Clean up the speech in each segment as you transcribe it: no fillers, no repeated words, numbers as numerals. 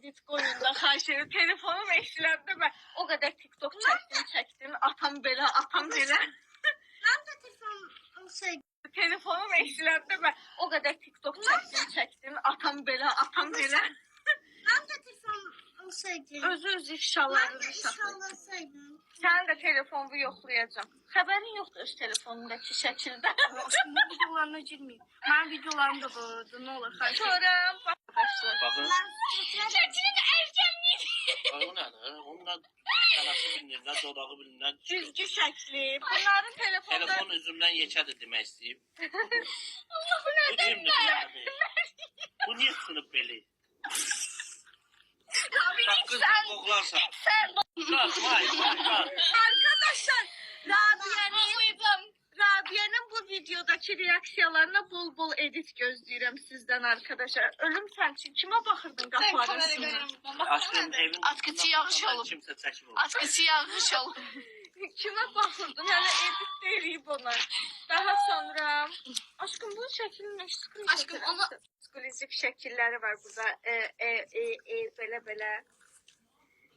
edit koyun da xahiş edirəm. Telefonum eşiləndə mən o qədər TikTok çəkdim. Atam belə, atam belə. Mənim də telefonum olsaydı. Telefonum eşiləndə mən o qədər TikTok çəkdim. Atam belə, atam belə. Mənim də telefonum olsaydı. Öz ifşalarını Mən də ifşalasaydım. Sənin də telefonunu yoxlayacağam. Xəbərin yoxdur öz telefonundakı şəkildə. Aşkım bu videolarına girməyim. Mənim videolarım da vardı. Nə olur xahiş edirəm. Sonra arkadaşlar. Bakın. Şəkilin erkənliyi. O nədir? Ondan kanası bilinir, nə dodağı bilinir. Düzgü şəkli. Bunların telefonda... Telefon üzümdən yekədir demək istəyib. Allah Bu nədir? kimdir? Bu niyə sınıb belə? Abi Kız sen... koklarsa. Sen... Vay. Arkadaşlar Rabia'nın bu videodaki reaksiyalarına bol edit gözləyirəm sizdən arkadaşlar. Ölüm sən üçün kimə baxırdın qapı arasında? Aşkım evin... Atkıcı yağış olub. Kimsə çəkib olur. Atkıcı yağış olub. Kimə baxırdın? Hələ edit deyilib ona. Daha sonra... Aşkım bu şəkilin Aşkım, onu- ekskluziv şəkilləri var burada. Belə.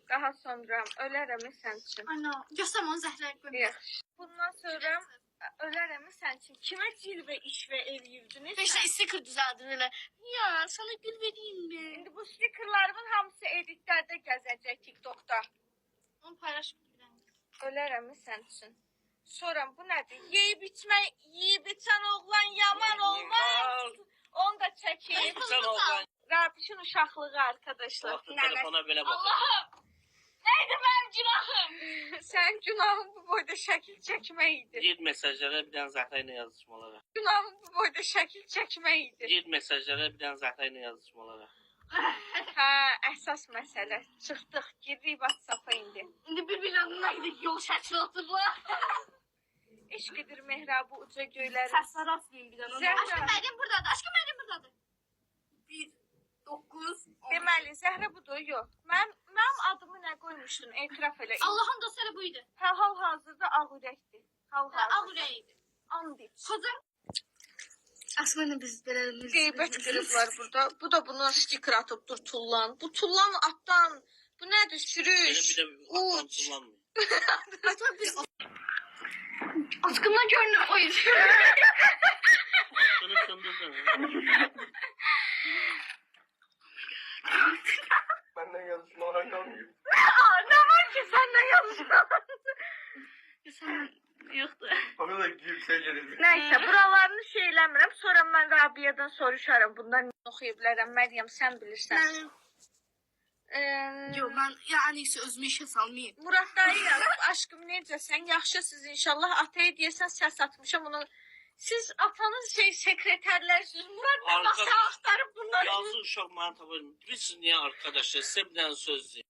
Daha sonra ölərəm sən üçün. Ana, göstərəm onu zəhləyə qoyum. Yaxşı. Bundan sonra ölərəm sən üçün. Kimə cilvə işvə eləyirdiniz? Beşə sticker düzəldir elə. Ya, sana gül vereyim mi? İndi bu stikerlarımın hamısı editlərdə gəzəcək TikTokda. Onu paylaşmayacağım. Ölərəm sən üçün. Sonra bu nədir? Yeyib içən oğlan yaman olmaz. Onu da çəkeyim. Sen oğlan. Rabişin uşaqlığı arkadaşlar. Baktı telefona belə bakır. Allahım! Neydi benim günahım? Sen günahın bu boyda şəkil çəkmək idi. Gir mesajlara bir dənə Zəhra ilə yazışmalara. Günahın bu boyda şəkil çəkmək idi. Gir mesajlara bir dənə Zəhra ilə yazışmalara. Hə, əsas məsələ. Çıxdıq, giririk WhatsApp-a indi. İndi bir-birlərinə gidik yol şəkli oturdular. Eşq edir mehrabı uca göyləri. Səslər atmayın bir dənə. Zəhra. Aşkım mənim buradadır, aşkım mənim buradadır. 1, 9, Deməli, Zəhra budur, yox. Mənim adımı nə qoymuşdun? Etiraf elə. Allah'ın dostları buydu. Hal-hazırda ağ ürəkdir. Ağ Hal-hazırda. ürəyiydi. And iç. Kocam. Aslında biz belə Qeybət qırıblar burada. Bu da buna stiker atıp dur tullan. Bu tullan atdan. Bu nədir? Belə Sürüş. bir də atdan Uç. tullanmıyor. Hatta biz atkınla görünür o yüzden. Bunu sındırdın. Benden yazışmalara kalmıyor. Ne var ki senden yazışma? Yoktu. Bana da yükseliyor. Neyse buralarını şeyləmirəm. Sonra mən Rabia'dan soruşarım. Bundan oxuyub bilərəm. Məryəm sən bilirsən. Yo ben yani özümü işe salmayayım. Murad dayı yazıb, aşkım necəsən? Yaxşısınız inşallah. Ataya deyəsən səs atmışam onu. Siz atanız sekreterlərsiniz. Murad da masa axtarıb bunları. Yazı uşaq mənə tapır. Biz niyə arkadaşlar? Sizə bir dənə söz deyim.